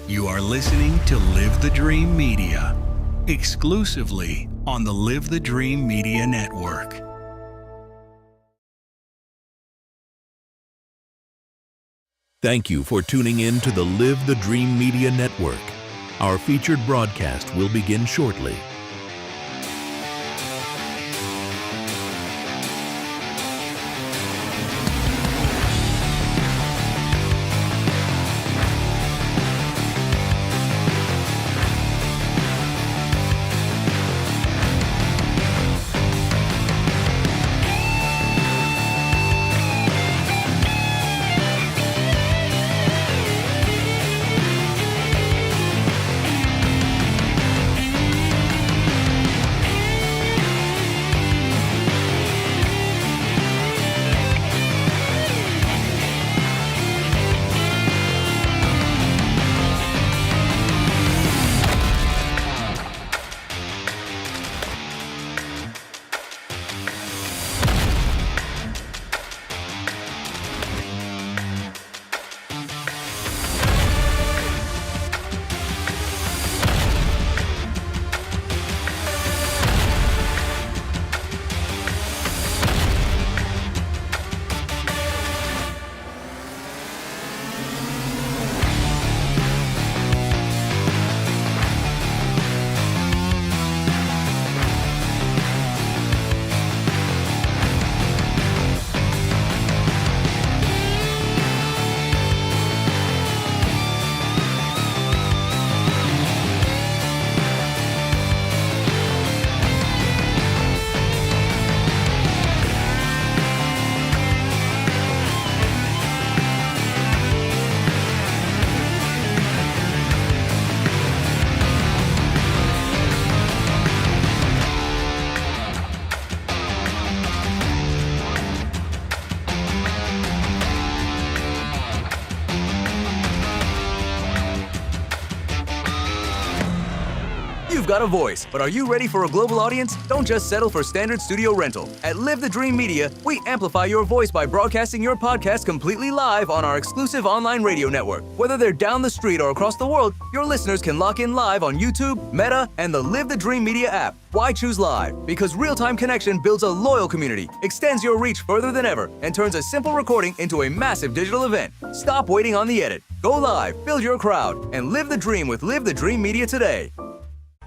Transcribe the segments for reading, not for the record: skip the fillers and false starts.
You are listening to Live the Dream Media, exclusively on the Live the Dream Media Network. Thank you for tuning in to the Live the Dream Media Network. Our featured broadcast will begin shortly. You've got a voice, but are you ready for a global audience? Don't just settle for standard studio rental. At Live the Dream Media, we amplify your voice by broadcasting your podcast completely live on our exclusive online radio network. Whether they're down the street or across the world, your listeners can lock in live on YouTube, Meta, and the Live the Dream Media app. Why choose live? Because real-time connection builds a loyal community, extends your reach further than ever, and turns a simple recording into a massive digital event. Stop waiting on the edit. Go live, build your crowd, and live the dream with Live the Dream Media today.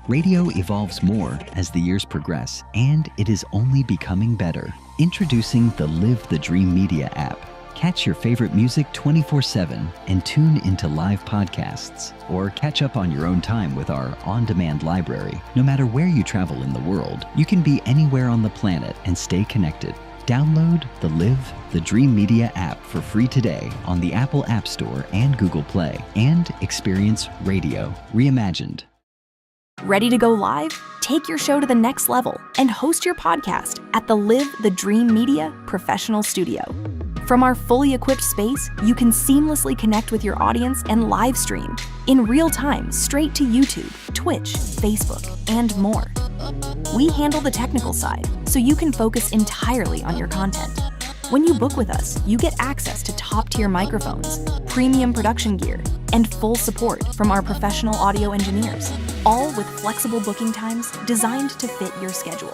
Radio evolves more as the years progress, and it is only becoming better. Introducing the Live the Dream Media app. Catch your favorite music 24/7 and tune into live podcasts, or catch up on your own time with our on-demand library. No matter where you travel in the world, you can be anywhere on the planet and stay connected. Download the Live the Dream Media app for free today on the Apple App Store and Google Play, and experience radio reimagined. Ready to go live? Take your show to the next level and host your podcast at the Live the Dream Media Professional Studio. From our fully equipped space, you can seamlessly connect with your audience and live stream in real time straight to YouTube, Twitch, Facebook, and more. We handle the technical side so you can focus entirely on your content. When you book with us, you get access to top-tier microphones, premium production gear, and full support from our professional audio engineers, all with flexible booking times designed to fit your schedule.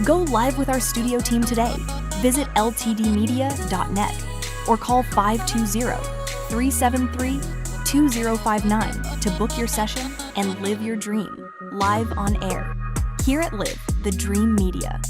Go live with our studio team today. Visit ltdmedia.net or call 520-373-2059 to book your session and live your dream live on air. Here at Live the Dream Media.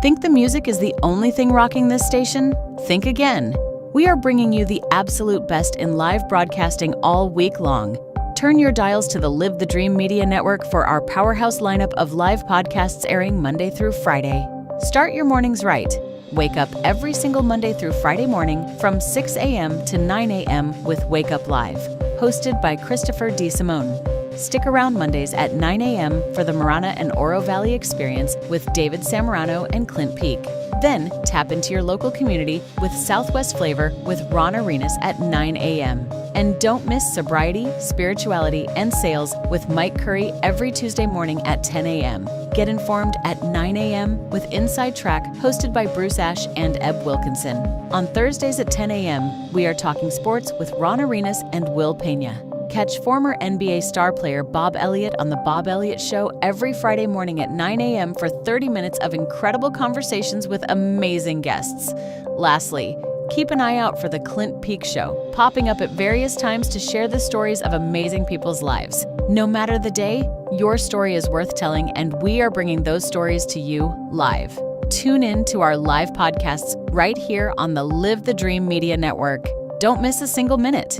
Think the music is the only thing rocking this station? Think again. We are bringing you the absolute best in live broadcasting all week long. Turn your dials to the Live the Dream Media Network for our powerhouse lineup of live podcasts airing Monday through Friday. Start your mornings right. Wake up every single Monday through Friday morning from 6 a.m. to 9 a.m. with Wake Up Live, hosted by Christopher D. Simone. Stick around Mondays at 9 a.m. for the Marana and Oro Valley Experience with David Samorano and Clint Peak. Then tap into your local community with Southwest Flavor with Ron Arenas at 9 a.m. And don't miss Sobriety, Spirituality, and Sales with Mike Curry every Tuesday morning at 10 a.m. Get informed at 9 a.m. with Inside Track, hosted by Bruce Ash and Eb Wilkinson. On Thursdays at 10 a.m., we are talking sports with Ron Arenas and Will Pena. Catch former NBA star player Bob Elliott on The Bob Elliott Show every Friday morning at 9 a.m. for 30 minutes of incredible conversations with amazing guests. Lastly, keep an eye out for The Clint Peak Show, popping up at various times to share the stories of amazing people's lives. No matter the day, your story is worth telling, and we are bringing those stories to you live. Tune in to our live podcasts right here on the Live the Dream Media Network. Don't miss a single minute.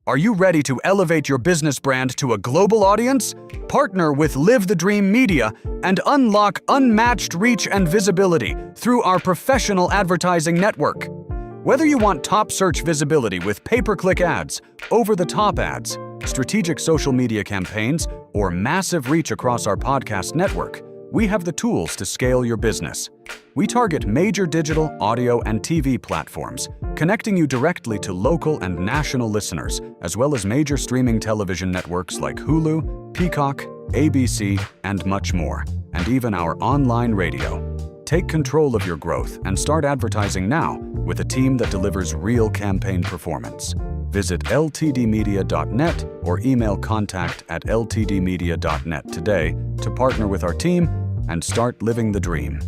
Are you ready to elevate your business brand to a global audience? Partner with Live the Dream Media and unlock unmatched reach and visibility through our professional advertising network. Whether you want top search visibility with pay-per-click ads, over-the-top ads, strategic social media campaigns, or massive reach across our podcast network, we have the tools to scale your business. We target major digital, audio, and TV platforms, connecting you directly to local and national listeners, as well as major streaming television networks like Hulu, Peacock, ABC, and much more, and even our online radio. Take control of your growth and start advertising now with a team that delivers real campaign performance. Visit ltdmedia.net or email contact@ltdmedia.net today to partner with our team and start living the dream.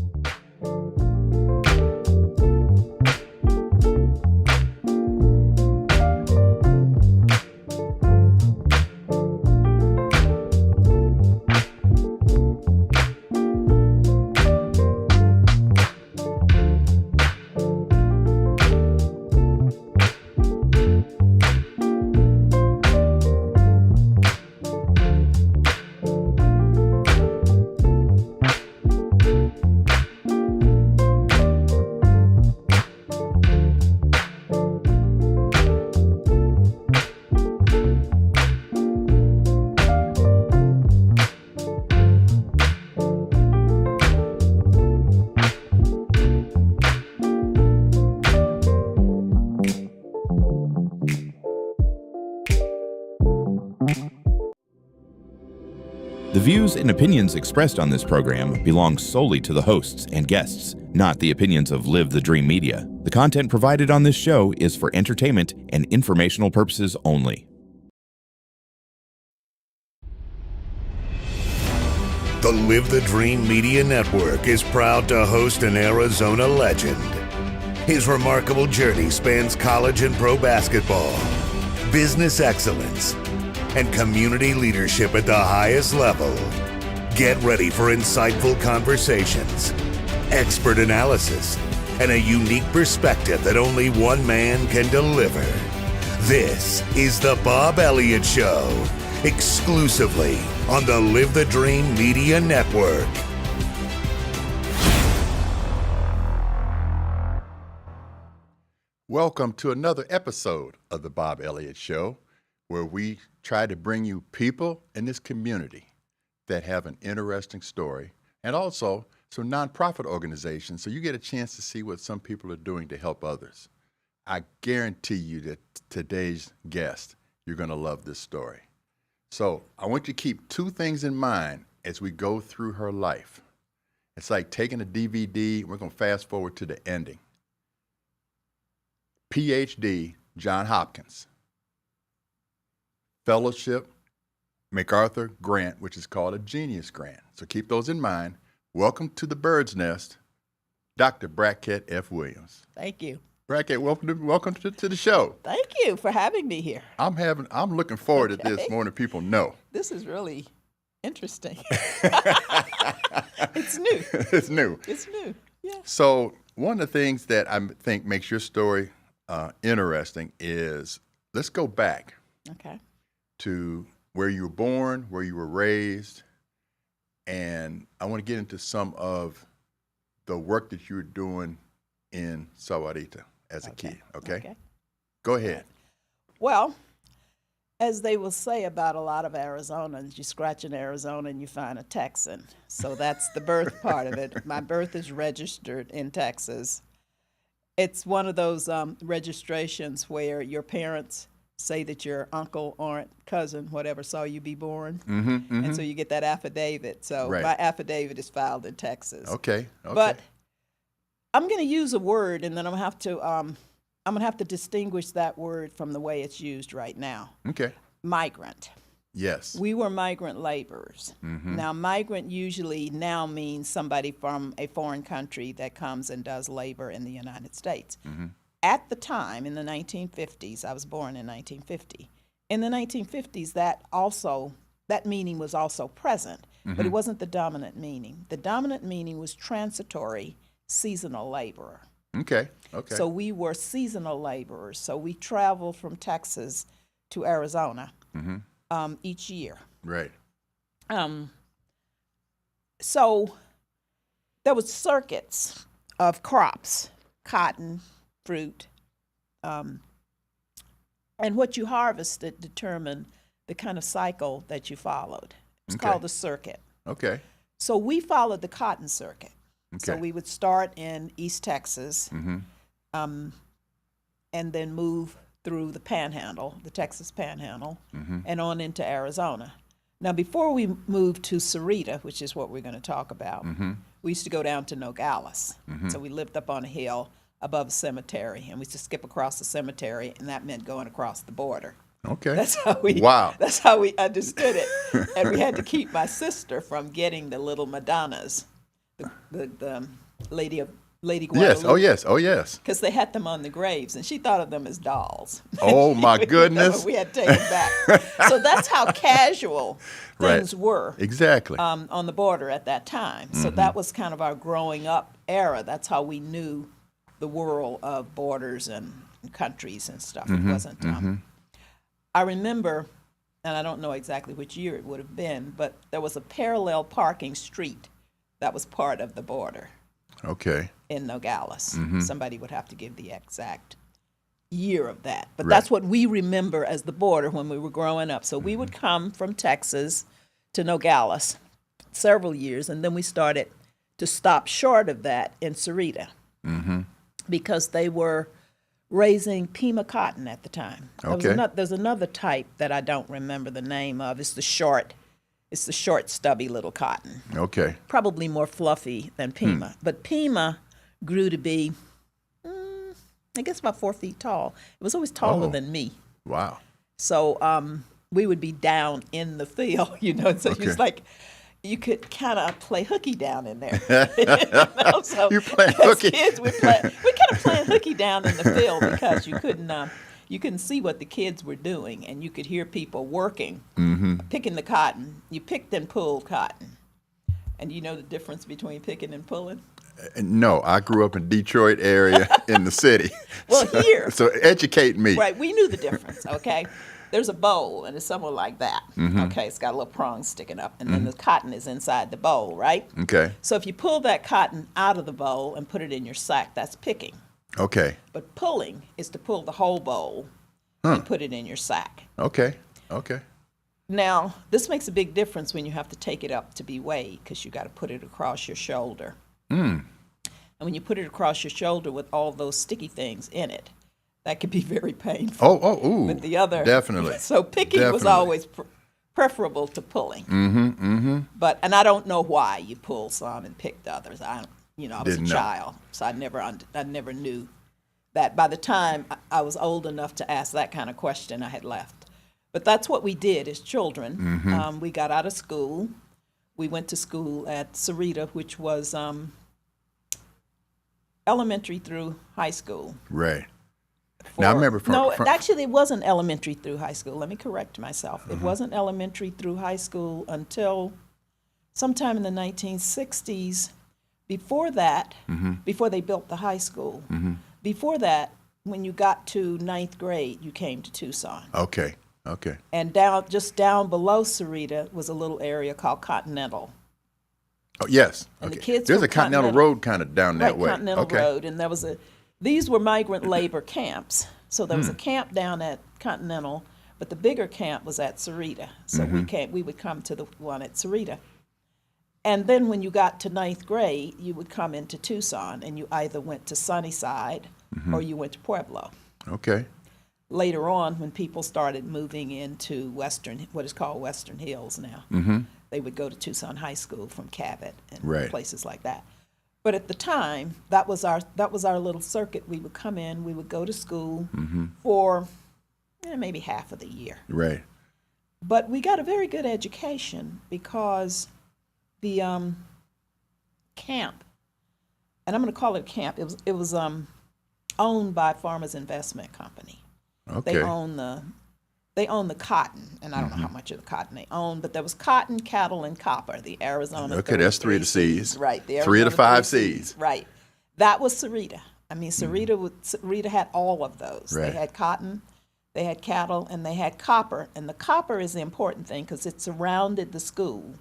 The views and opinions expressed on this program belong solely to the hosts and guests, not the opinions of Live the Dream Media. The content provided on this show is for entertainment and informational purposes only. The Live the Dream Media Network is proud to host an Arizona legend. His remarkable journey spans college and pro basketball, business excellence, and community leadership at the highest level. Get ready for insightful conversations, expert analysis, and a unique perspective that only one man can deliver. This is the Bob Elliott Show, exclusively on the Live the Dream Media Network. Welcome to another episode of the Bob Elliott Show, where we try to bring you people in this community that have an interesting story, and also some nonprofit organizations, so you get a chance to see what some people are doing to help others. I guarantee you that today's guest, you're going to love this story. So I want you to keep two things in mind as we go through her life. It's like taking a DVD, we're going to fast forward to the ending. PhD, Johns Hopkins. Fellowship, MacArthur grant, which is called a Genius Grant. So keep those in mind. Welcome to the Bird's Nest, Dr. Brackette F. Williams. Thank you. Brackette, welcome to the show. Thank you for having me here. I'm looking forward to this more than people know. This is really interesting. It's new. It's new. It's new, yeah. So one of the things that I think makes your story interesting is, let's go back. Okay. To where you were born, where you were raised, and I want to get into some of the work that you were doing in Sahuarita as a kid, okay? Go ahead. Well, As they will say about a lot of Arizonans, you scratch in Arizona and you find a Texan. So that's the birth part of it. My birth is registered in Texas. It's one of those registrations where your parents say that your uncle, aunt, cousin, whatever, saw you be born. And so you get that affidavit. So my affidavit is filed in Texas. Okay. But I'm going to use a word, and then I'm going to have to distinguish that word from the way it's used right now. Okay. Migrant. Yes. We were migrant laborers. Now, migrant usually now means somebody from a foreign country that comes and does labor in the United States. At the time, in the 1950s, I was born in 1950. In the 1950s, that meaning was also present, but it wasn't the dominant meaning. The dominant meaning was transitory, seasonal laborer. Okay. So we were seasonal laborers. So we traveled from Texas to Arizona each year. Right. So there was circuits of crops, cotton, fruit, and what you harvested determined the kind of cycle that you followed. It's called the circuit. Okay. So we followed the cotton circuit. Okay. So we would start in East Texas, and then move through the Panhandle, the Texas Panhandle, and on into Arizona. Now, before we moved to Sarita, which is what we're going to talk about, we used to go down to Nogales. So we lived up on a hill above a cemetery, and we used to skip across the cemetery, and that meant going across the border. Okay. That's how we. Wow. That's how we understood it, and we had to keep my sister from getting the little Madonnas, the Lady Guadalupe. Yes. Oh, yes. Because they had them on the graves, and she thought of them as dolls. Oh, my goodness. We had to take them back. So that's how casual things were. Exactly. On the border at that time. So that was kind of our growing up era. That's how we knew the world of borders and countries and stuff. It wasn't. I remember, and I don't know exactly which year it would have been, but there was a parallel parking street that was part of the border. Okay. In Nogales. Somebody would have to give the exact year of that. But that's what we remember as the border when we were growing up. So we would come from Texas to Nogales several years, and then we started to stop short of that in Sarita because they were raising Pima cotton at the time. There's another type that I don't remember the name of. It's the short, stubby little cotton. Okay. Probably more fluffy than Pima. But Pima grew to be, I guess, about 4 feet tall. It was always taller than me. Wow. So we would be down in the field, so it's like you could kind of play hooky down in there. So you play hooky. Kids, we kind of playing hooky down in the field because you couldn't see what the kids were doing, and you could hear people working, picking the cotton. You picked and pulled cotton. And you know the difference between picking and pulling? No, I grew up in Detroit area in the city. Well, here. So educate me. Right, we knew the difference, okay? There's a bowl, and it's somewhere like that, okay? It's got a little prong sticking up, and then the cotton is inside the bowl, right? Okay. So if you pull that cotton out of the bowl and put it in your sack, that's picking. Okay. But pulling is to pull the whole bowl and put it in your sack. Okay. Now, this makes a big difference when you have to take it up to be weighed because you got to put it across your shoulder. And when you put it across your shoulder with all those sticky things in it, that could be very painful. Ooh. But the other, definitely. So picking was always preferable to pulling. But and I don't know why you pulled some and picked others. I was a child, so I never knew that. By the time I was old enough to ask that kind of question, I had left. But that's what we did as children. We got out of school. We went to school at Sarita, which was elementary through high school. Right. Now, I remember actually, it wasn't elementary through high school. Let me correct myself. It wasn't elementary through high school until sometime in the 1960s. Before that, before they built the high school, before that, when you got to 9th grade, you came to Tucson. Okay. And just down below Sarita was a little area called Continental. Oh, yes. And the kids There's a Continental Road kind of down that way. Continental Road, and these were migrant labor camps. So there was a camp down at Continental But the bigger camp was at Sarita. So we would come to the one at Sarita. And then when you got to 9th grade, you would come into Tucson, and you either went to Sunnyside or you went to Pueblo. Okay. Later on, when people started moving into what is called Western Hills now, they would go to Tucson High School from Cabot and places like that. But at the time, that was our little circuit. We would come in, we would go to school for maybe half of the year. Right. But we got a very good education because the camp, and I'm going to call it a camp. It was owned by Farmers Investment Company. Okay. They own the cotton, and I don't know how much of the cotton they own, but there was cotton, cattle, and copper. The Arizona. Okay, that's 3 of the C's. Right. The 3 of the 5 C's. C's. Right. That was Sarita. I mean, Sarita had all of those. Right. They had cotton, they had cattle, and they had copper. And the copper is the important thing because it surrounded the school.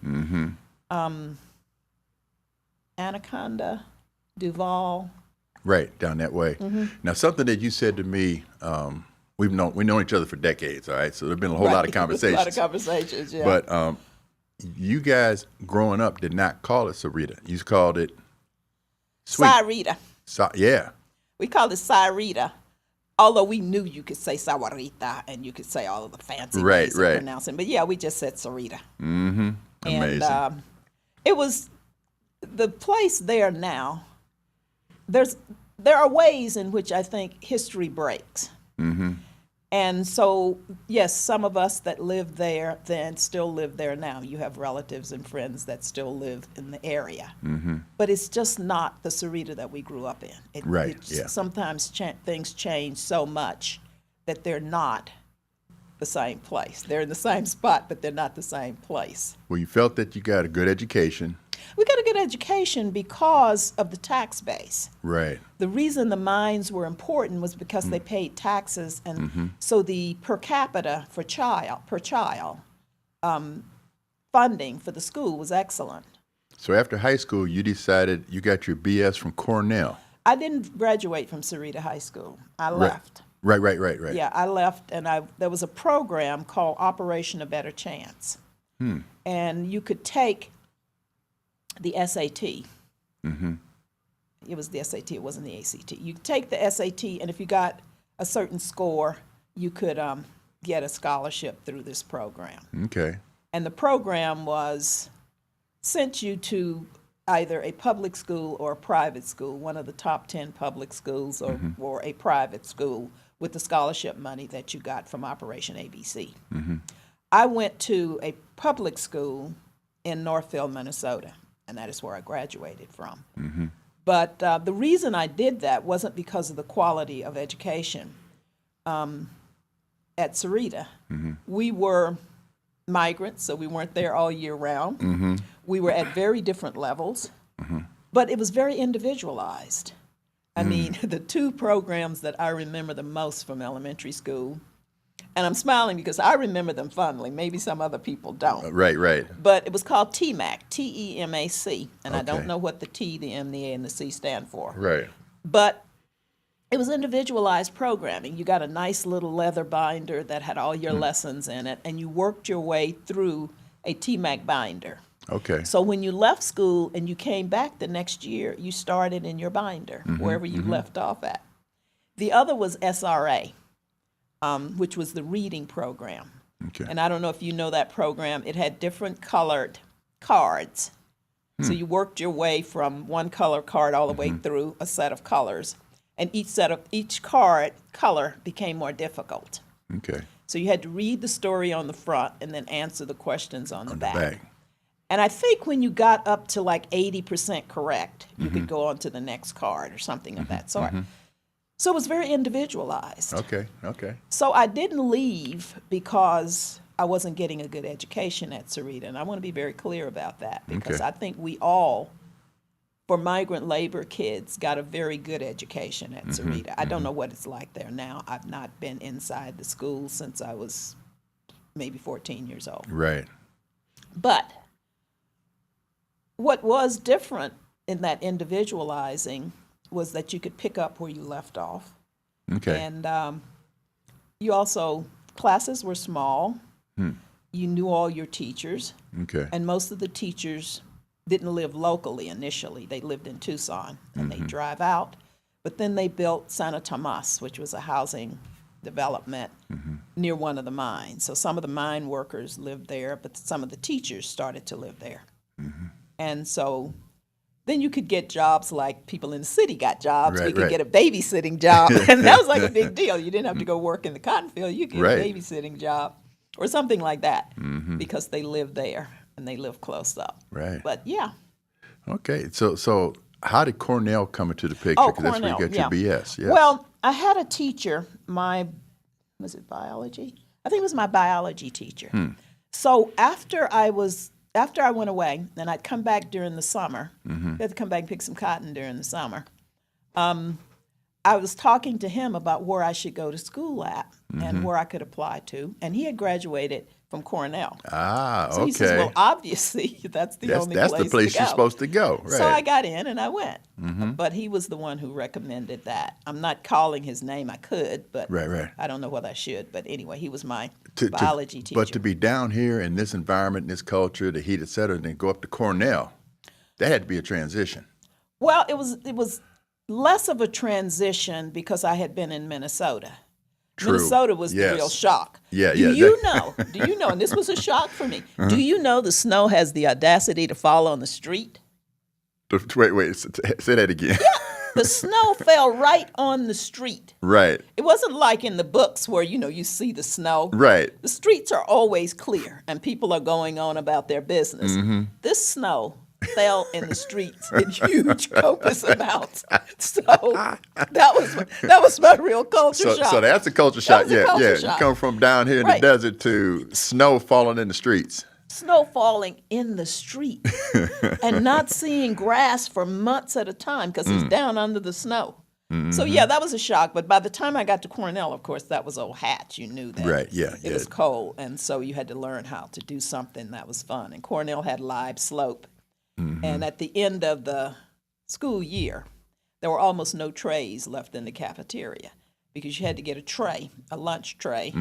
Anaconda, Duval. Right, down that way. Now, something that you said to me, we've known each other for decades, all right? So there's been a whole lot of conversations. A lot of conversations, yeah. But you guys growing up did not call it Sarita. You called it sweet. Sarita. Yeah. We called it Sarita, although we knew you could say Sawarita and you could say all of the fancy ways of pronouncing. But yeah, we just said Sarita. Amazing. And it was the place there now. There are ways in which I think history breaks. And so, yes, some of us that lived there then still live there now. You have relatives and friends that still live in the area. But it's just not the Sarita that we grew up in. Sometimes things change so much that they're not the same place. They're in the same spot, but they're not the same place. Well, you felt that you got a good education. We got a good education because of the tax base. Right. The reason the mines were important was because they paid taxes, and so the per capita per child funding for the school was excellent. So after high school, you decided you got your BS from Cornell. I didn't graduate from Sarita High School. I left. Right. Yeah, I left, and there was a program called Operation A Better Chance. And you could take the SAT. It was the SAT, it wasn't the ACT. You could take the SAT, and if you got a certain score, you could get a scholarship through this program. Okay. And the program sent you to either a public school or a private school, one of the top 10 public schools or a private school with the scholarship money that you got from Operation ABC. I went to a public school in Northfield, Minnesota, and that is where I graduated from. But the reason I did that wasn't because of the quality of education. At Sarita, we were migrants, so we weren't there all year round. We were at very different levels, but it was very individualized. I mean, the two programs that I remember the most from elementary school, and I'm smiling because I remember them fondly. Maybe some other people don't. Right. But it was called TMAC, TEMAC, and I don't know what the T, the M, the A, and the C stand for. Right. But it was individualized programming. You got a nice little leather binder that had all your lessons in it, and you worked your way through a TMAC binder. Okay. So when you left school and you came back the next year, you started in your binder, wherever you left off at. The other was SRA, which was the reading program. Okay. And I don't know if you know that program. It had different colored cards. So you worked your way from one color card all the way through a set of colors. And each color became more difficult. Okay. So you had to read the story on the front and then answer the questions on the back. And I think when you got up to like 80% correct, you could go on to the next card or something of that sort. So it was very individualized. Okay. So I didn't leave because I wasn't getting a good education at Sarita. And I want to be very clear about that because I think we all, for migrant labor kids, got a very good education at Sarita. I don't know what it's like there now. I've not been inside the school since I was maybe 14 years old. Right. But what was different in that individualizing was that you could pick up where you left off. Okay. And you also classes were small. You knew all your teachers. Okay. And most of the teachers didn't live locally initially. They lived in Tucson, and they drive out. But then they built Santa Tomas, which was a housing development near one of the mines. So some of the mine workers lived there, but some of the teachers started to live there. And so then you could get jobs like people in the city got jobs. Right, we could right. get a babysitting job, and that was like a big deal. You didn't have to go work in the cotton field. You could get Right. a babysitting job or something like that because they lived there and they lived close up. Right. But yeah. Okay. So how did Cornell come into the picture? Oh, Because that's where you Cornell, got your BS. Yes. Well, I had a teacher, was it biology? I think it was my biology teacher. So after I went away, and I'd come back during the summer, I had to come back and pick some cotton during the summer, I was talking to him about where I should go to school at and where I could apply to, and he had graduated from Cornell. So he says, well, obviously, that's the only place to go. That's the place you're supposed to go. Right. So I got in and I went. But he was the one who recommended that. I'm not calling his name. I could, but Right. I don't know whether I should. But anyway, he was my biology teacher. But to be down here in this environment, in this culture, the heat, et cetera, and then go up to Cornell, that had to be a transition. Well, it was less of a transition because I had been in Minnesota. True. Minnesota was the real shock. Do you know, and this was a shock for me, do you know the snow has the audacity to fall on the street? Wait, say that again. The snow fell right on the street. Right. It wasn't like in the books where, you see the snow. Right. The streets are always clear and people are going on about their business. This snow fell in the streets in huge copious amounts. So that was my real culture shock. So that's a culture shock. That was a culture You shock. come from down here in the desert to snow falling in the streets. Snow falling in the street and not seeing grass for months at a time because it's down under the snow. So yeah, that was a shock. But by the time I got to Cornell, of course, that was old hat. You knew that. Right. Yeah. It was cold, and so you had to learn how to do something that was fun. And Cornell had live slope. And at the end of the school year, there were almost no trays left in the cafeteria because you had to get a lunch tray,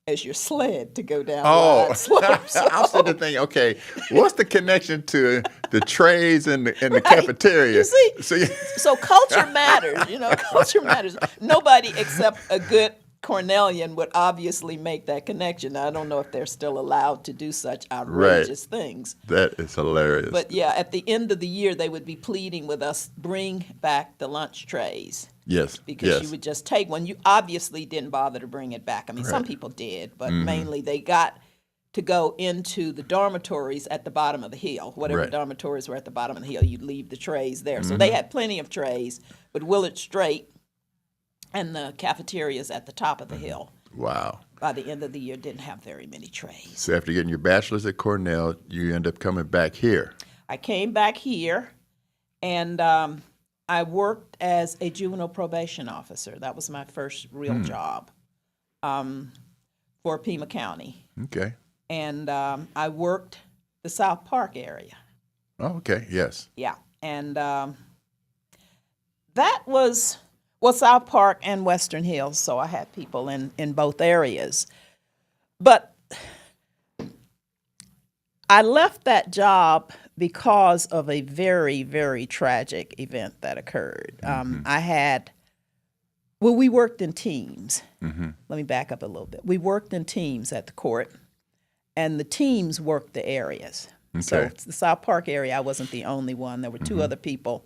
as your sled to go down wide slopes. I'm sitting there thinking, okay, what's the connection to the trays in the cafeteria? You see, so culture matters. Culture matters. Nobody except a good Cornellian would obviously make that connection. I don't know if they're still allowed to do such outrageous things. That is hilarious. But yeah, at the end of the year, they would be pleading with us, bring back the lunch trays. Yes. Because you would just take one. You obviously didn't bother to bring it back. I mean, some people did, but mainly they got to go into the dormitories at the bottom of the hill. Whatever dormitories were at the bottom of the hill, you'd leave the trays there. So they had plenty of trays, but Willard Straight and the cafeterias at the top of the hill. Wow. By the end of the year, didn't have very many trays. So after getting your bachelor's at Cornell, you end up coming back here. I came back here, and I worked as a juvenile probation officer. That was my first real job for Pima County. Okay. And I worked the South Park area. Oh, okay. Yes. Yeah. And that was... Well, South Park and Western Hills, so I had people in both areas. But I left that job because of a very, very tragic event that occurred. We worked in teams. Let me back up a little bit. We worked in teams at the court, and the teams worked the areas. Okay. So the South Park area, I wasn't the only one. There were two other people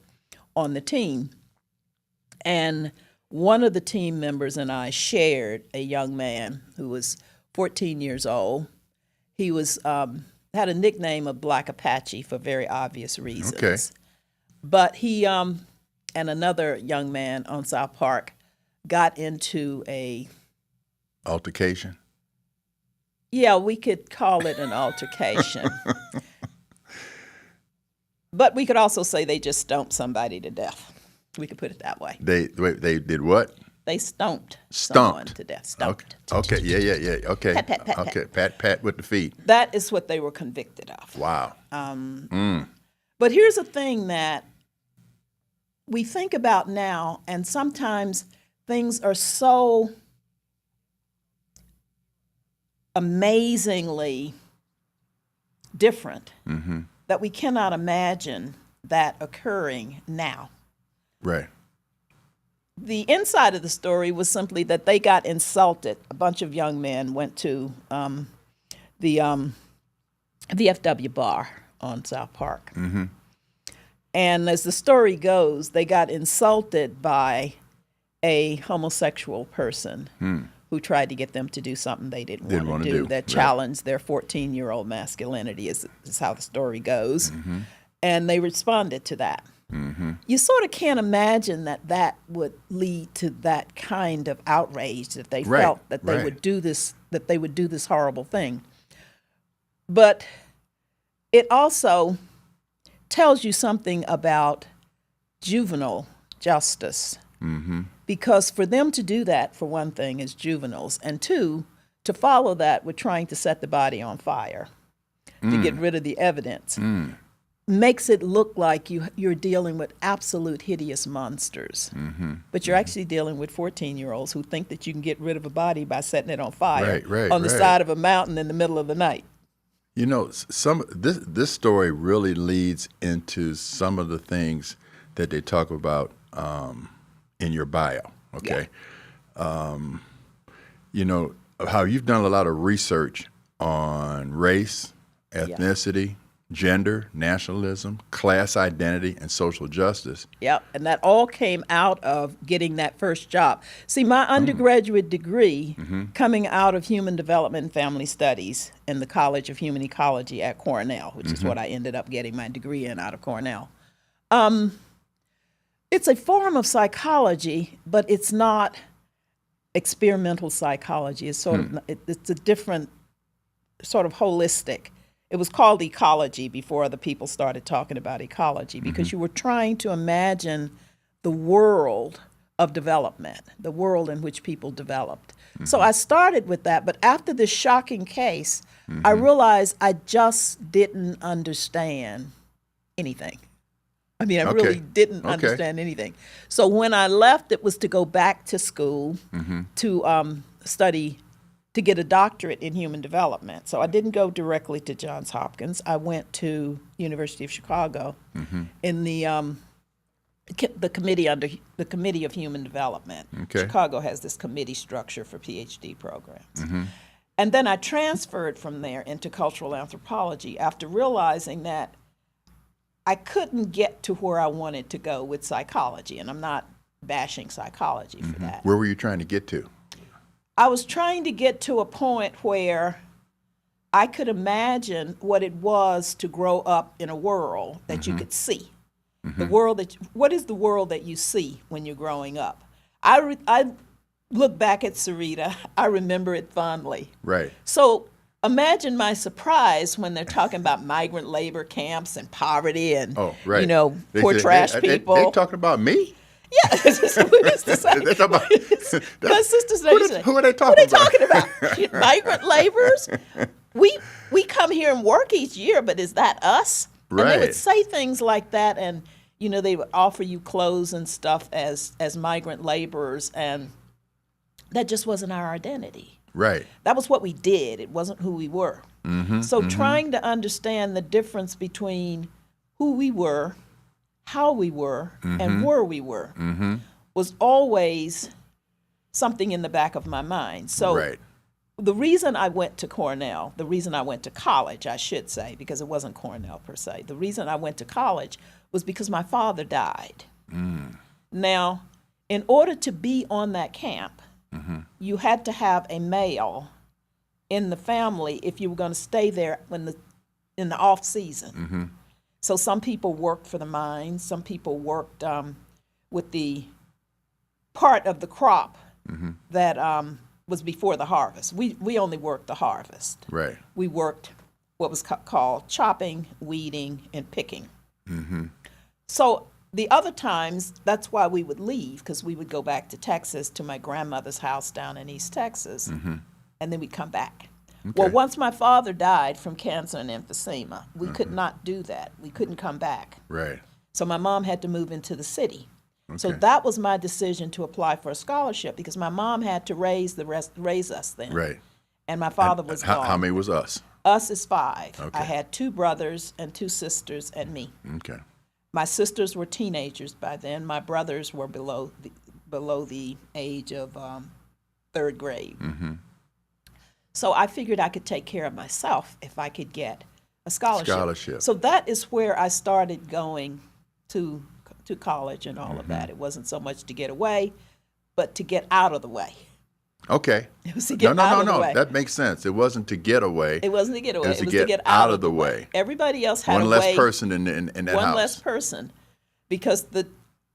on the team. And one of the team members and I shared a young man who was 14 years old. He was had a nickname of Black Apache for very obvious reasons. Okay. But he and another young man on South Park got into a... Altercation? Yeah, we could call it an altercation. But we could also say they just stomped somebody to death. We could put it that way. They did what? They stomped someone to death. Stomped. Okay. Yeah. Okay. Pat, pat, pat, okay. Pat with the feet. That is what they were convicted of. Wow. But here's a thing that we think about now, and sometimes things are so amazingly different that we cannot imagine that occurring now. Right. The inside of the story was simply that they got insulted. A bunch of young men went to the VFW bar on South Park. And as the story goes, they got insulted by a homosexual person who tried to get them to do something they didn't want to do, that challenged their 14-year-old masculinity, is how the story goes. And they responded to that. You sort of can't imagine that would lead to that kind of outrage, that they felt that they would do this, that they would do this horrible thing. But it also tells you something about juvenile justice. Because for them to do that, for one thing, as juveniles, and two, to follow that with trying to set the body on fire, to get rid of the evidence, makes it look like you're dealing with absolute hideous monsters. But you're actually dealing with 14-year-olds who think that you can get rid of a body by setting it on fire on the side of a mountain in the middle of the night. You know, this story really leads into some of the things that they talk about in your bio, okay? You know, how you've done a lot of research on race, ethnicity, gender, nationalism, class identity, and social justice. Yep, and that all came out of getting that first job. See, my undergraduate degree coming out of Human Development and Family Studies in the College of Human Ecology at Cornell, which is what I ended up getting my degree in out of Cornell. It's a form of psychology, but it's not experimental psychology. It's sort of, it's a different sort of holistic. It was called ecology before other people started talking about ecology, because you were trying to imagine the world of development, the world in which people developed. So I started with that, but after this shocking case, I realized I just didn't understand anything. I mean, I really didn't understand anything. So when I left, it was to go back to school to study, to get a doctorate in human development. So I didn't go directly to Johns Hopkins. I went to University of Chicago in the committee under the Committee of Human Development. Chicago has this committee structure for PhD programs. And then I transferred from there into cultural anthropology after realizing that I couldn't get to where I wanted to go with psychology, and I'm not bashing psychology for that. Where were you trying to get to? I was trying to get to a point where I could imagine what it was to grow up in a world that you could see. The world what is the world that you see when you're growing up? I look back at Sarita, I remember it fondly. Right. So imagine my surprise when they're talking about migrant labor camps and poverty and, you know, poor trash people. They talking about me? Yeah, that's what we used to say. My sisters say, who are they talking about? Migrant laborers? We come here and work each year, but is that us? Right. And they would say things like that, and you know, they would offer you clothes and stuff as migrant laborers, and that just wasn't our identity. Right. That was what we did. It wasn't who we were. So trying to understand the difference between who we were, how we were, and where we were was always something in the back of my mind. So the reason I went to Cornell, the reason I went to college, I should say, because it wasn't Cornell per se, the reason I went to college was because my father died. Now, in order to be on that camp, you had to have a male in the family if you were going to stay there in the off season. So some people worked for the mines, some people worked with the part of the crop that was before the harvest. We only worked the harvest. Right. We worked what was called chopping, weeding, and picking. So the other times, that's why we would leave, because we would go back to Texas, to my grandmother's house down in East Texas, and then we'd come back. Well, once my father died from cancer and emphysema, we could not do that. We couldn't come back. Right. So my mom had to move into the city. So that was my decision to apply for a scholarship, because my mom had to raise us then. Right. and my father was gone. How many was us? Us is 5. Okay. I had 2 brothers and 2 sisters and me. Okay. My sisters were teenagers by then. My brothers were below the age of 3rd grade. Mm-hmm. So I figured I could take care of myself if I could get a scholarship. So that is where I started going to college and all of that. It wasn't so much to get away, but to get out of the way. Okay. It was to get out of the way. That makes sense. It wasn't to get away. It wasn't to get away. It was to get out of the way. Everybody else had one a less way. person in that house. One less person, because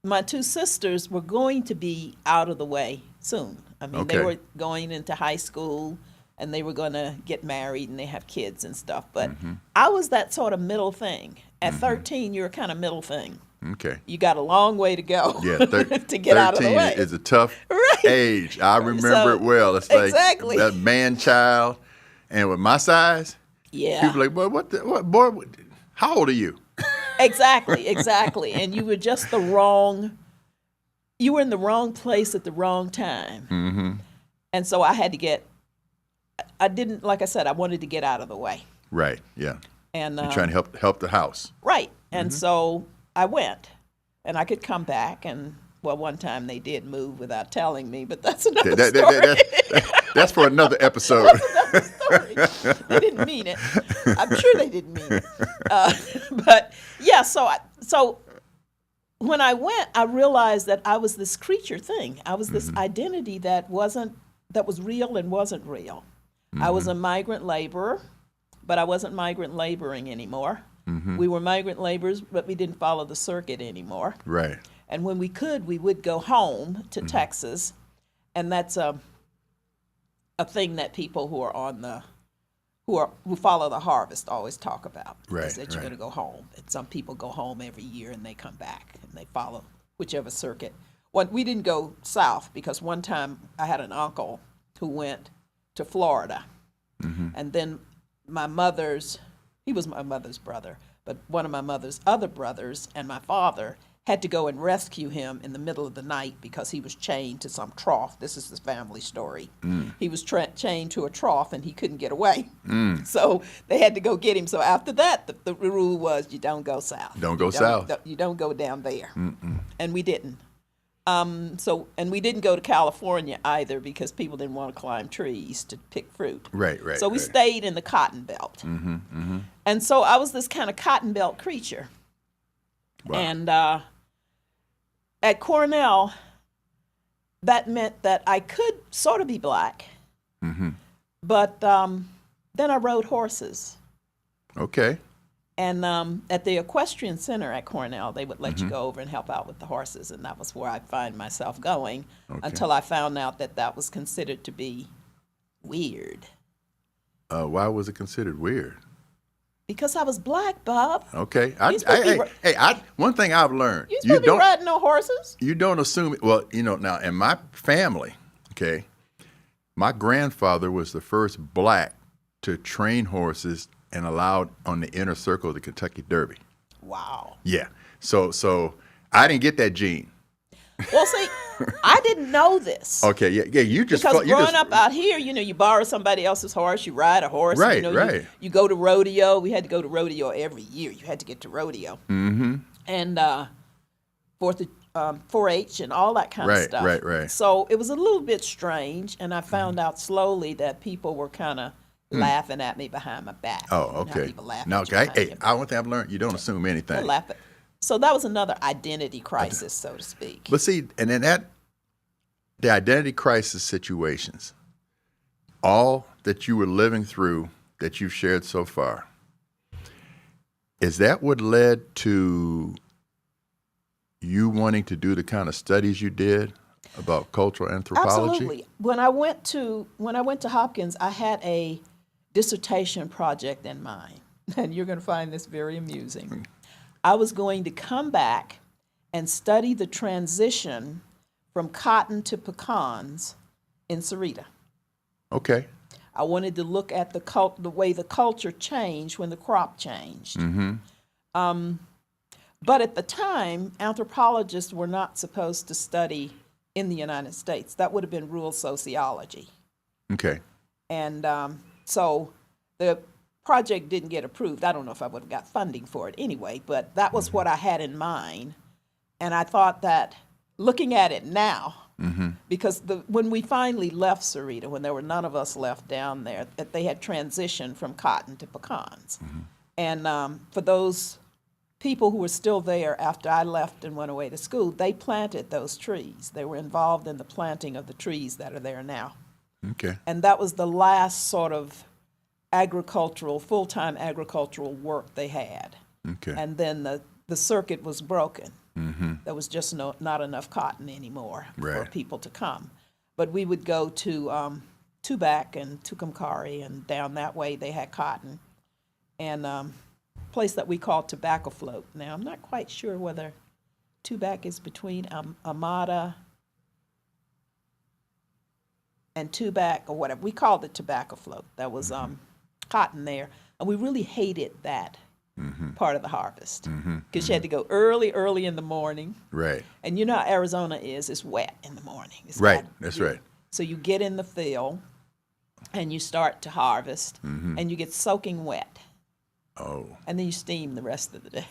my 2 sisters were going to be out of the way soon. I mean, they were going into high school, and they were going to get married, and they have kids and stuff. But I was that sort of middle thing. At 13, you're a kind of middle thing. Okay. You got a long way to go. Yeah, to get out of the way. 13 is a tough age. I remember it well. It's like that man child, and with my size, people are like, boy, boy, how old are you? Exactly. And you were just you were in the wrong place at the wrong time. Mm-hmm. And so like I said, I wanted to get out of the way. Right, yeah. And you're trying to help the house. Right. And so I went, and I could come back, and one time they did move without telling me, but that's another story. That's for another episode. That's another story. They didn't mean it. I'm sure they didn't mean it. But yeah, so when I went, I realized that I was this creature thing. I was this identity that was real and wasn't real. I was a migrant laborer, but I wasn't migrant laboring anymore. We were migrant laborers, but we didn't follow the circuit anymore. Right. And when we could, we would go home to Texas, and that's a thing that people who follow the harvest always talk about. Right. Is that you're going to go home. And some people go home every year and they come back and they follow whichever circuit. We didn't go south because one time I had an uncle who went to Florida, and then he was my mother's brother, but one of my mother's other brothers and my father had to go and rescue him in the middle of the night because he was chained to some trough. This is the family story. He was chained to a trough and he couldn't get away. So they had to go get him. So after that, the rule was you don't go south. Don't go south. You don't go down there. And we didn't. And we didn't go to California either because people didn't want to climb trees to pick fruit. Right. So we stayed in the cotton belt. And so I was this kind of cotton belt creature. Wow. And at Cornell, that meant that I could sort of be black, but then I rode horses. Okay. And at the equestrian center at Cornell, they would let you go over and help out with the horses, and that was where I'd find myself going until I found out that was considered to be weird. Why was it considered weird? Because I was black, Bob. Okay. One thing I've learned. You're supposed to be riding no horses. You don't assume, now in my family, okay, my grandfather was the first black to train horses and allowed on the inner circle of the Kentucky Derby. Wow. Yeah. So I didn't get that gene. Well, see, I didn't know this. Okay, yeah. Because growing up out here, you borrow somebody else's horse, you ride a horse. Right, right. You go to rodeo. We had to go to rodeo every year. You had to get to rodeo. Mm-hmm. And 4-H and all that kind of stuff. Right. So it was a little bit strange, and I found out slowly that people were kind of laughing at me behind my back. Oh, okay. One thing I've learned, you don't assume anything. They'll laugh at. So that was another identity crisis, so to speak. But see, and in the identity crisis situations, all that you were living through that you've shared so far, is that what led to you wanting to do the kind of studies you did about cultural anthropology? Absolutely. When I went to Hopkins, I had a dissertation project in mind, and you're going to find this very amusing. I was going to come back and study the transition from cotton to pecans in Sarita. Okay. I wanted to look at the way the culture changed when the crop changed. But at the time, anthropologists were not supposed to study in the United States. That would have been rural sociology. Okay. And so the project didn't get approved. I don't know if I would have got funding for it anyway, but that was what I had in mind. And I thought that looking at it now, because when we finally left Sarita, when there were none of us left down there, that they had transitioned from cotton to pecans. And for those people who were still there after I left and went away to school, they planted those trees. They were involved in the planting of the trees that are there now. Okay. And that was the last sort of full-time agricultural work they had. Okay. And then the circuit was broken. There was just not enough cotton anymore for people to come. But we would go to Tubac and Tucumcari, and down that way they had cotton. And a place that we call Tobacco Float. Now, I'm not quite sure whether Tubac is between Amada and Tubac or whatever. We called it Tobacco Float. That was cotton there. And we really hated that part of the harvest because you had to go early in the morning. Right. And you know how Arizona is. It's wet in the morning. It's Right. That's right. So you get in the field and you start to harvest and you get soaking wet. Oh. And then you steam the rest of the day.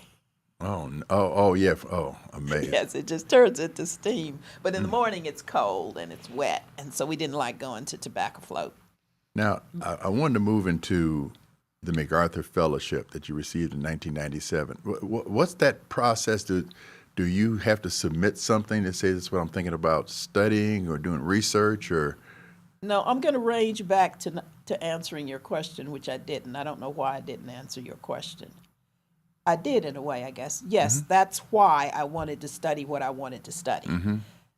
Oh, yeah. Oh, amazing. Yes, it just turns into steam. But in the morning it's cold and it's wet. And so we didn't like going to Tobacco Float. Now, I wanted to move into the MacArthur Fellowship that you received in 1997. What's that process? Do you have to submit something that says that's what I'm thinking about studying or doing research or? No, I'm going to range back to answering your question, which I didn't. I don't know why I didn't answer your question. I did in a way, I guess. Yes, that's why I wanted to study what I wanted to study.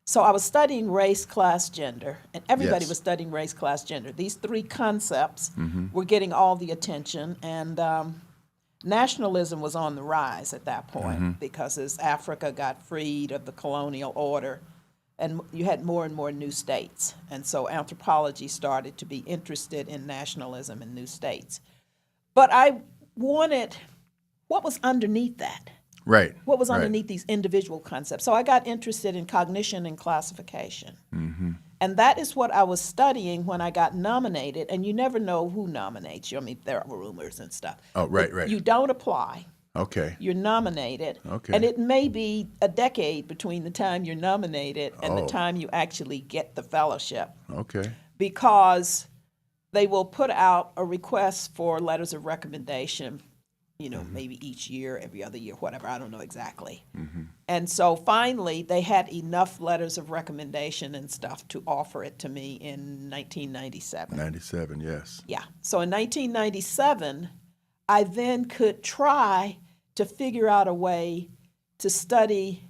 So I was studying race, class, gender, and everybody was studying race, class, gender. These three concepts were getting all the attention, and nationalism was on the rise at that point because as Africa got freed of the colonial order, and you had more and more new states. And so anthropology started to be interested in nationalism in new states. But I wanted what was underneath that. Right. What was underneath these individual concepts. So I got interested in cognition and classification. And that is what I was studying when I got nominated. And you never know who nominates you. I mean, there are rumors and stuff. Oh, right, But right. you don't apply. Okay. You're nominated. Okay. And it may be a decade between the time you're nominated and the time you actually get the fellowship. Okay. Because they will put out a request for letters of recommendation, you know, maybe each year, every other year, whatever, I don't know exactly. And so finally, they had enough letters of recommendation and stuff to offer it to me in 1997. 97, yes. Yeah. So in 1997, I then could try to figure out a way to study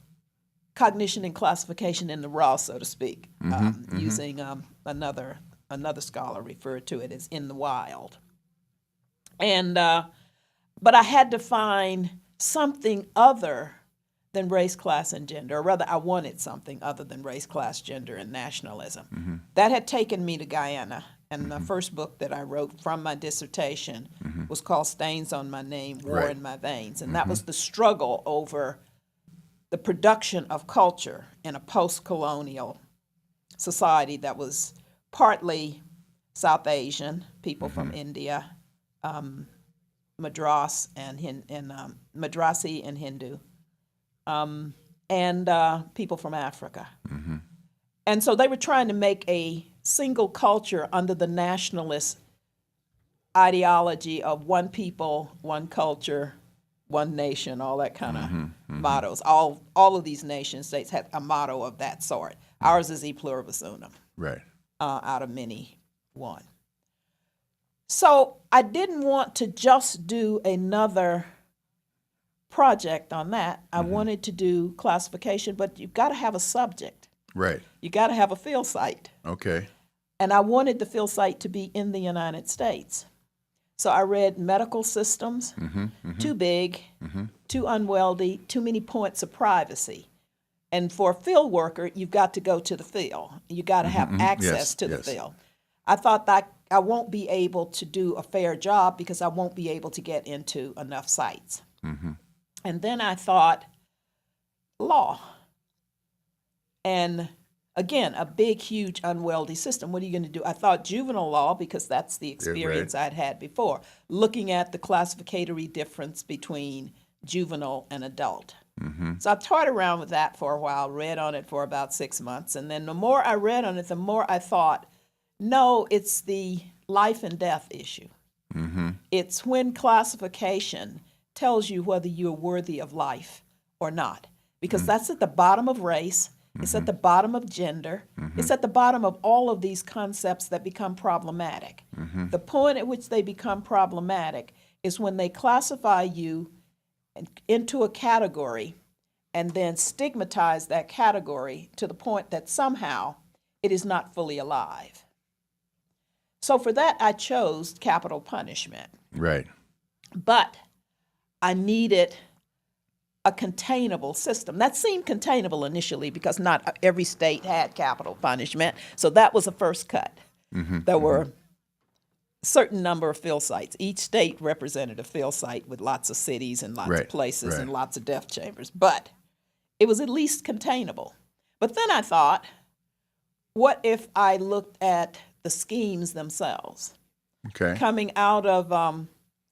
cognition and classification in the raw, so to speak, using another scholar referred to it as in the wild. And but I had to find something other than race, class, and gender, or rather I wanted something other than race, class, gender, and nationalism. That had taken me to Guyana, and the first book that I wrote from my dissertation was called Stains on My Name, War in My Veins, and that was the struggle over the production of culture in a post-colonial society that was partly South Asian, people from India, Madrasi and Hindu, and people from Africa. And so they were trying to make a single culture under the nationalist ideology of one people, one culture, one nation, all that kind of mottos. All of these nation states had a motto of that sort. Ours is E pluribus unum. Right. Out of many, one. So I didn't want to just do another project on that. I wanted to do classification, but you've got to have a subject. Right. You got to have a field site. Okay. And I wanted the field site to be in the United States. So I read medical systems, too big, too unwieldy, too many points of privacy. And for a field worker, you've got to go to the field. You got to have access to the field. I thought that I won't be able to do a fair job because I won't be able to get into enough sites. And then I thought, law. And Again, a big, huge, unwieldy system. What are you going to do? I thought juvenile law, because that's the experience I'd had before, looking at the classificatory difference between juvenile and adult. So I toyed around with that for a while, read on it for about 6 months, and then the more I read on it, the more I thought, no, it's the life and death issue. It's when classification tells you whether you're worthy of life or not, because that's at the bottom of race, it's at the bottom of gender, it's at the bottom of all of these concepts that become problematic. The point at which they become problematic is when they classify you into a category and then stigmatize that category to the point that somehow it is not fully alive. So for that, I chose capital punishment. Right. But I needed a containable system. That seemed containable initially because not every state had capital punishment. So that was a first cut. There were certain number of field sites. Each state represented a field site with lots of cities and lots of places and lots of death chambers. But it was at least containable. But then I thought, what if I looked at the schemes themselves? Coming out of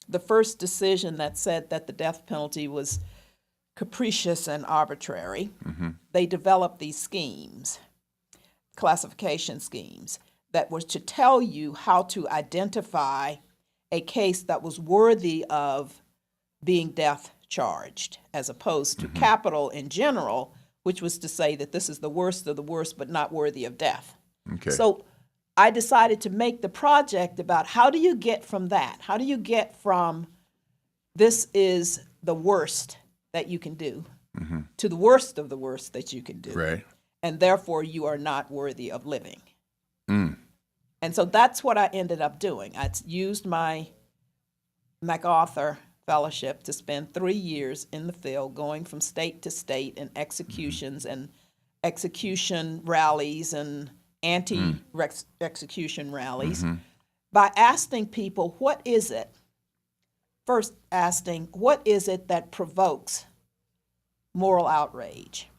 the first decision that said that the death penalty was capricious and arbitrary, they developed these schemes, classification schemes, that was to tell you how to identify a case that was worthy of being death charged, as opposed to capital in general, which was to say that this is the worst of the worst but not worthy of death. So I decided to make the project about how do you get from that? How do you get from this is the worst that you can do to the worst of the worst that you can do? And therefore you are not worthy of living. And so that's what I ended up doing. I used my MacArthur Fellowship to spend 3 years in the field, going from state to state in executions and execution rallies and anti-execution rallies, by asking people, what is it? First asking, what is it that provokes moral outrage?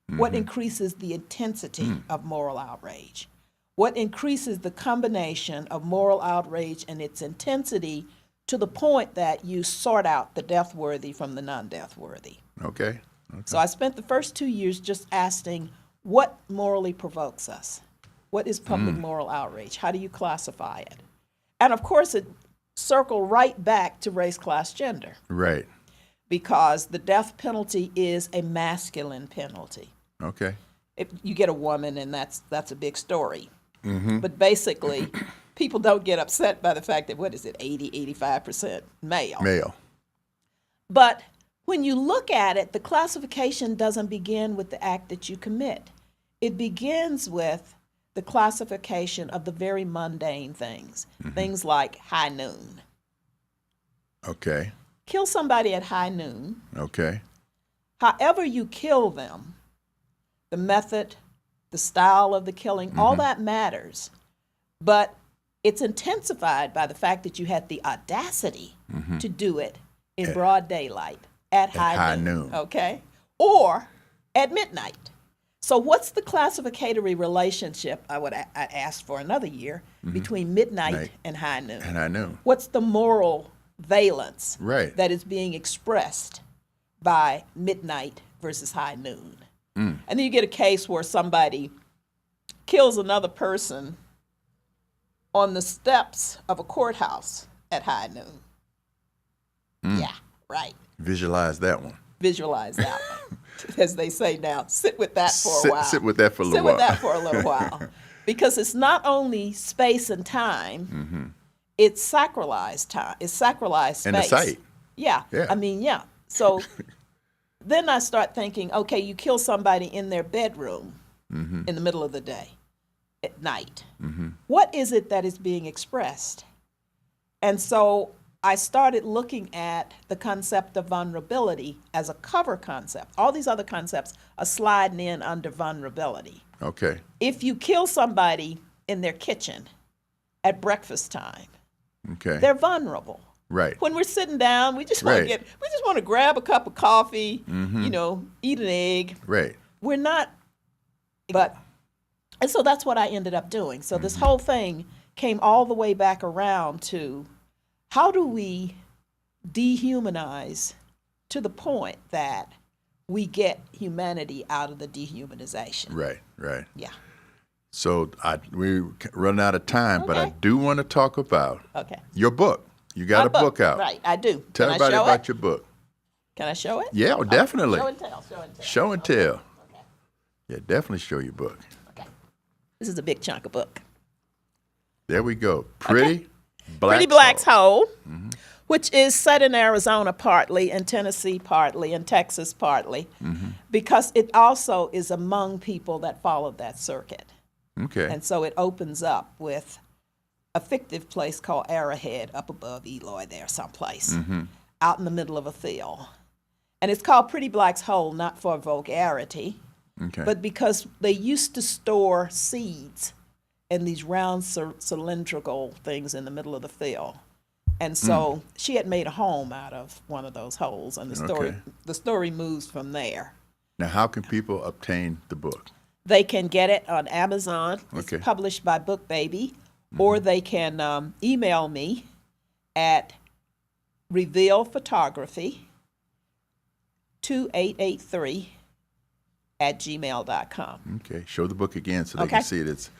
What increases the intensity of moral outrage? What increases the combination of moral outrage and its intensity to the point that you sort out the death worthy from the non-death worthy? So I spent the first 2 years just asking, what morally provokes us? What is public moral outrage? How do you classify it? And of course, it circled right back to race, class, gender. Because the death penalty is a masculine penalty. If you get a woman, and that's a big story. But basically, people don't get upset by the fact that, 85% male. But when you look at it, the classification doesn't begin with the act that you commit. It begins with the classification of the very mundane things, things like high noon. Kill somebody at high noon. However you kill them, the method, the style of the killing, all that matters. But it's intensified by the fact that you had the audacity to do it in broad daylight at high noon. Or at midnight. So what's the classificatory relationship, I asked for another year, between midnight and high noon? What's the moral valence that is being expressed by midnight versus high noon? And then you get a case where somebody kills another person on the steps of a courthouse at high noon. Visualize that one. As they say now, sit with that for a while. Sit with that for a little while. Sit with that for a little while. Because it's not only space and time, it's sacralized time. It's sacralized space. And the site. So then I start thinking, okay, you kill somebody in their bedroom in the middle of the day, at night. What is it that is being expressed? And so I started looking at the concept of vulnerability as a cover concept. All these other concepts are sliding in under vulnerability. If you kill somebody in their kitchen at breakfast time, they're vulnerable. When we're sitting down, we just want to grab a cup of coffee, eat an egg. We're not. But And so that's what I ended up doing. So this whole thing came all the way back around to how do we dehumanize to the point that we get humanity out of the dehumanization. Right. Yeah. So we run out of time, but I do want to talk about your book. You got a book out. Right, I do. Tell everybody about your book. Can I show it? Yeah, definitely. Show and tell. Show and tell. Okay. Yeah, definitely show your book. Okay. This is a big chunk of book. There we go. Pretty Black's Hole, which is set in Arizona partly, in Tennessee partly, in Texas partly, because it also is among people that followed that circuit. Okay. And so it opens up with a fictive place called Arrowhead up above Eloy there someplace, out in the middle of a field. And it's called Pretty Black's Hole, not for vulgarity, but because they used to store seeds in these round cylindrical things in the middle of the field. And so she had made a home out of one of those holes, and the story moves from there. Now, how can people obtain the book? They can get it on Amazon. It's published by Book Baby, or they can email me at revealphotography2883@gmail.com. Okay, show the book again so they can see it. It's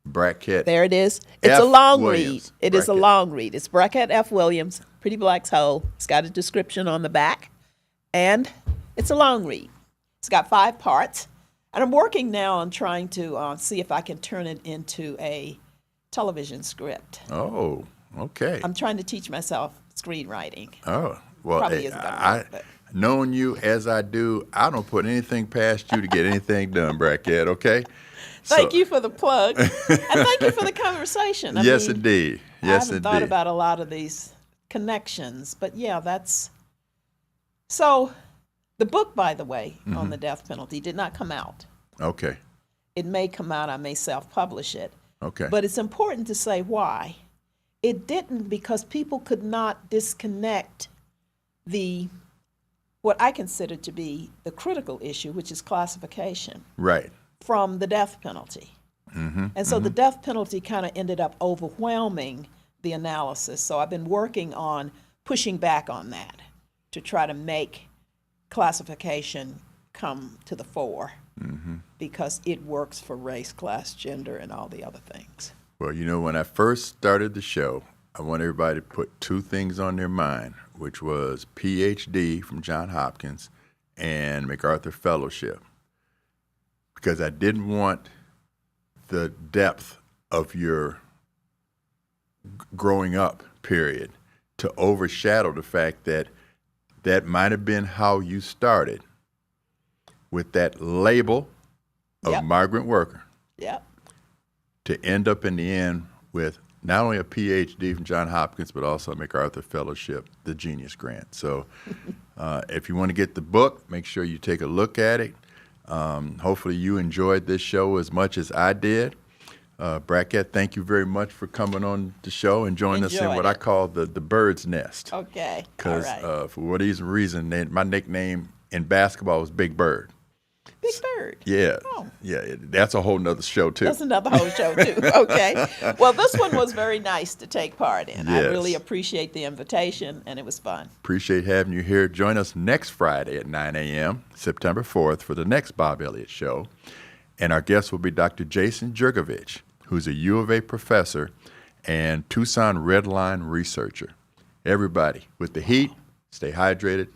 Brackette. There it is. It's a long read. It is a long read. It's Brackette F. Williams, Pretty Black's Hole. It's got a description on the back, and it's a long read. It's got 5 parts, and I'm working now on trying to see if I can turn it into a television script. Oh, okay. I'm trying to teach myself screenwriting. Oh, well, Probably isn't gonna work, but. Knowing you as I do, I don't put anything past you to get anything done, Brackette, okay? Thank you for the plug, and thank you for the conversation. Yes, indeed. Yes, I haven't thought about a lot of these connections, but yeah, that's... So, the book, by the way, on the death penalty did not come out. Okay. It may come out, I may self-publish it. Okay. But it's important to say why. It didn't because people could not disconnect what I consider to be the critical issue, which is classification. Right. From the death penalty. And so the death penalty kind of ended up overwhelming the analysis. So I've been working on pushing back on that to try to make classification come to the fore because it works for race, class, gender, and all the other things. Well, you know, when I first started the show, I want everybody to put 2 things on their mind, which was PhD from Johns Hopkins and MacArthur Fellowship, because I didn't want the depth of your growing up period to overshadow the fact that that might have been how you started with that label of migrant worker to end up in the end with not only a PhD from Johns Hopkins, but also a MacArthur Fellowship, the Genius Grant. So if you want to get the book, make sure you take a look at it. Hopefully you enjoyed this show as much as I did. Brackette, thank you very much for coming on the show and joining us in what I call the bird's nest. Okay, because for whatever reason, my nickname in basketball was Big Bird. Big Bird. Yeah. Oh. Yeah, that's a whole nother show, too. That's another whole show, too. Okay. Well, this one was very nice to take part in. Yes. I really appreciate the invitation, and it was fun. Appreciate having you here. Join us next Friday at 9 a.m., September 4th, for the next Bob Elliott Show. And our guest will be Dr. Jason Jurgovich, who's a U of A professor and Tucson Red Line researcher. Everybody, with the heat, stay hydrated,